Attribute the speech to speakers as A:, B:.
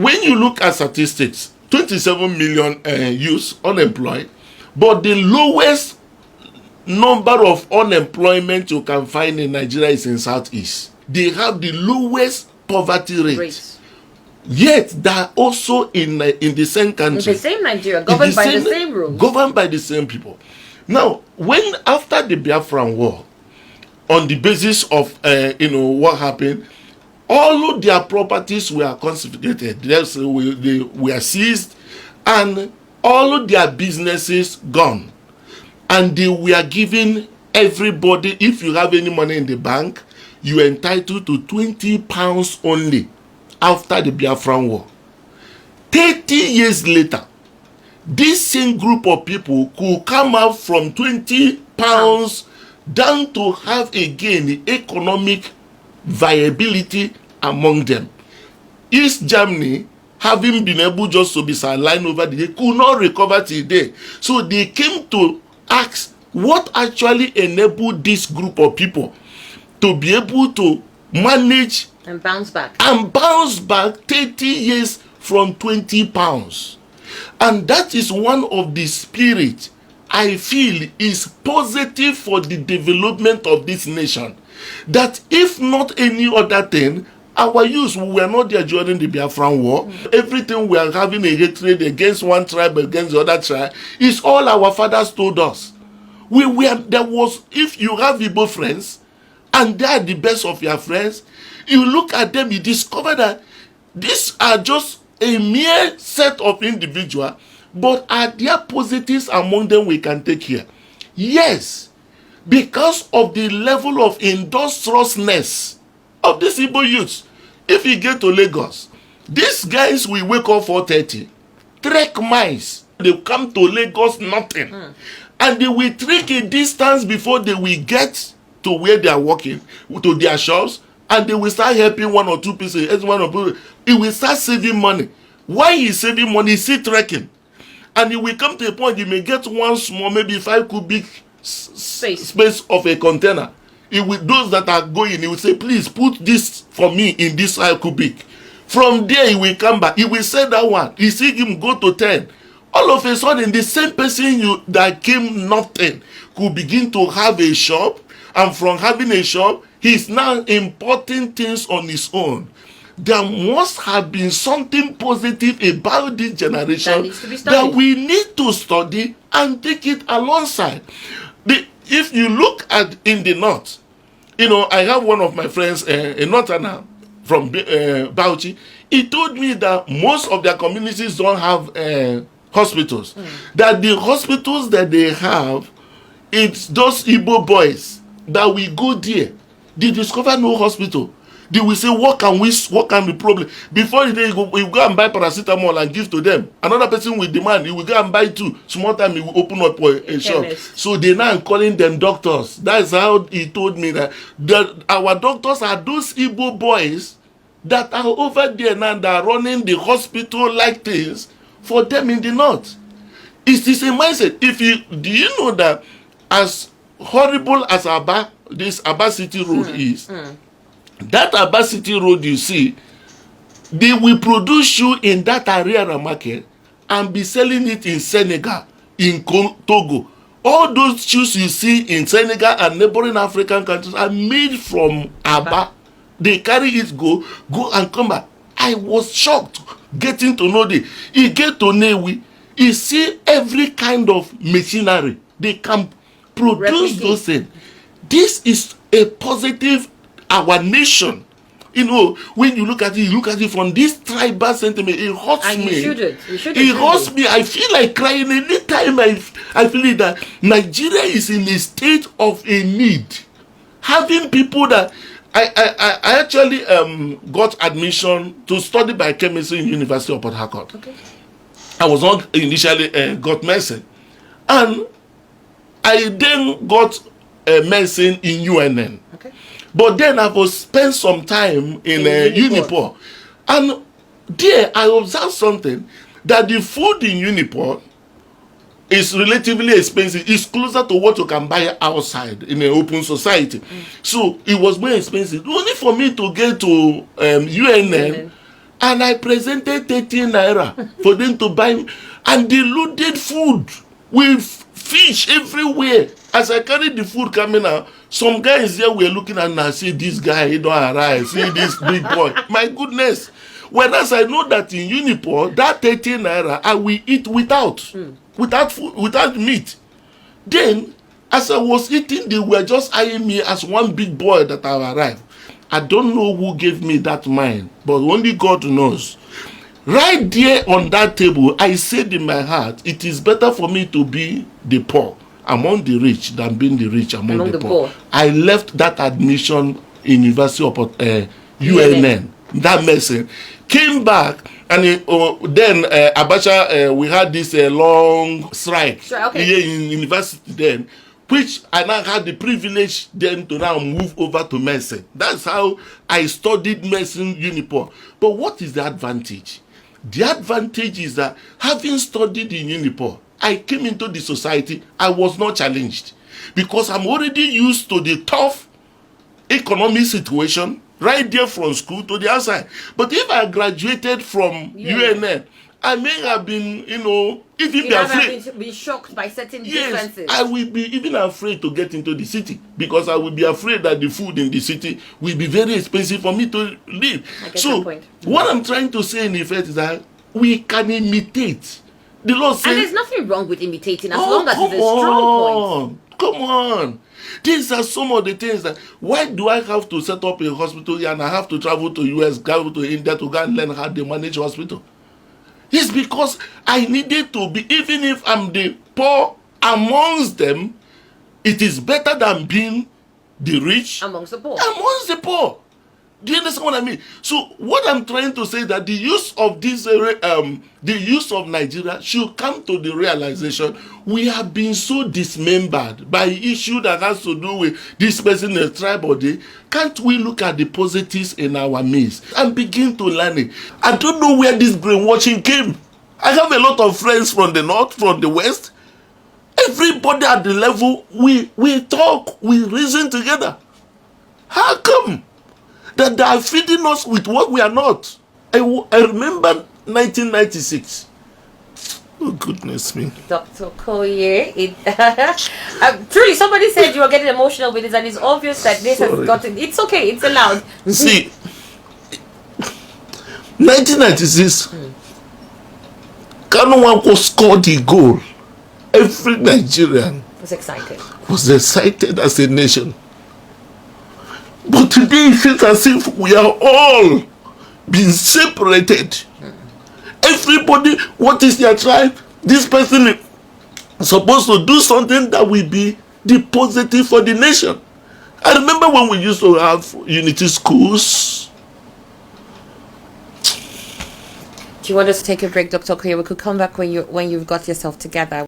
A: when you look at statistics, 27 million youths unemployed, but the lowest number of unemployment you can find in Nigeria is in Southeast. They have the lowest poverty rate. Yet they are also in the same country.
B: In the same Nigeria, governed by the same rules.
A: Governed by the same people. Now, when after the Biafran War, on the basis of what happened, all of their properties were confiscated. They were seized, and all of their businesses gone. And they were giving everybody, if you have any money in the bank, you are entitled to £20 only after the Biafran War. 30 years later, this same group of people could come out from £20 down to have again the economic viability among them. East Germany, having been able just to be sidelined over the day, could not recover today. So they came to ask what actually enabled this group of people to be able to manage
B: and bounce back
A: 30 years from £20. And that is one of the spirit I feel is positive for the development of this nation. That if not any other thing, our youth, we were not there during the Biafran War. Everything we are having a hatred against one tribe, against the other tribe, is all our fathers told us. If you have Igbo friends, and they are the best of your friends, you look at them, you discover that these are just a mere set of individuals, but are there positives among them we can take here? Yes, because of the level of industriousness of these Igbo youths. If you get to Lagos, these guys will wake up 4:30, trek miles, they come to Lagos nothing, and they will trek a distance before they will get to where they are working, to their shops, and they will start helping one or two people. He will start saving money. Why he's saving money? He's still trekking, and he will come to a point he may get one small, maybe 5 cubic space of a container. Those that are going, he will say, please put this for me in this 5 cubic. From there, he will come back. He will say that one. You see him go to 10. All of a sudden, the same person that came nothing could begin to have a shop. And from having a shop, he's now importing things on his own. There must have been something positive about this generation that we need to study and take it alongside. If you look at in the north, I have one of my friends, a northerner from Bauchi. He told me that most of their communities don't have hospitals. That the hospitals that they have, it's those Igbo boys that we go there. They discover no hospital. They will say, what can the problem? Before we go and buy paracetamol and give to them. Another person will demand, he will go and buy 2. Small time he will open up a shop. So they now calling them doctors. That's how he told me that our doctors are those Igbo boys that are over there now, that are running the hospital like things for them in the north. It is a mindset. Do you know that as horrible as this Aba City Road is, that Aba City Road you see, they will produce shoe in that area market and be selling it in Senegal, in Togo. All those shoes you see in Senegal and neighboring African countries are made from Aba. They carry it, go and come back. I was shocked getting to know this. You get to Newi, you see every kind of machinery. They can produce those things. This is a positive, our nation. When you look at it from this tribal sentiment, it hurts me. It hurts me. I feel like crying anytime I feel that Nigeria is in a state of a need. Having people that I actually got admission to study biochemistry in University of Port Harcourt. Okay. I was not initially got medicine, and I then got medicine in UNN. Okay. But then I was spent some time in Uniport. And there I observed something, that the food in Uniport is relatively expensive. It's closer to what you can buy outside in an open society. So it was more expensive. Only for me to get to UNN, And I presented 13 naira for them to buy, and they loaded food with fish everywhere. As I carried the food coming out, some guys here were looking at me and say, this guy, he don't arrive. See this big boy. My goodness. Whereas I know that in Uniport, that 13 naira, I will eat without food, without meat. Then, as I was eating, they were just eyeing me as one big boy that I arrived. I don't know who gave me that mind, but only God knows. Right there on that table, I said in my heart, it is better for me to be the poor among the rich than being the rich among the poor. I left that admission in University of UNN, that medicine. Came back, and then Abacha, we had this long strike here in university then, which I now had the privilege then to now move over to medicine. That's how I studied medicine Uniport. But what is the advantage? The advantage is that having studied in Uniport, I came into the society, I was not challenged. Because I'm already used to the tough economic situation, right there from school to the outside. But if I graduated from UNN, I may have been, even be afraid.
B: Be shocked by certain differences.
A: I will be even afraid to get into the city because I will be afraid that the food in the city will be very expensive for me to live. So, what I'm trying to say in effect is that we can imitate. The Lord says,
B: and there's nothing wrong with imitating as long as it's a strong point.
A: Come on. These are some of the things that, why do I have to set up a hospital here and I have to travel to US, travel to India to go and learn how they manage hospital? It's because I needed to be, even if I'm the poor amongst them, it is better than being the rich
B: amongst the poor.
A: Do you understand what I mean? So what I'm trying to say is that the use of this, the use of Nigeria should come to the realization we have been so dismembered by issue that has to do with this person in a tribe or day. Can't we look at the positives in our midst and begin to learn it? I don't know where this brainwashing came. I have a lot of friends from the north, from the west. Everybody at the level, we talk, we reason together. How come that they are feeding us with what we are not? I remember 1996. Oh, goodness me.
B: Dr. Koye, truly, somebody said you were getting emotional with this, and it's obvious that this has gotten... It's okay, it's allowed.
A: See, 1996, Kanu Nwankwo scored the goal. Every Nigerian
B: was excited.
A: As a nation. But today it feels as if we are all being separated. Everybody, what is their tribe? This person is supposed to do something that will be the positive for the nation. I remember when we used to have unity schools.
B: Do you want us to take a break, Dr. Koye? We could come back when you've got yourself together.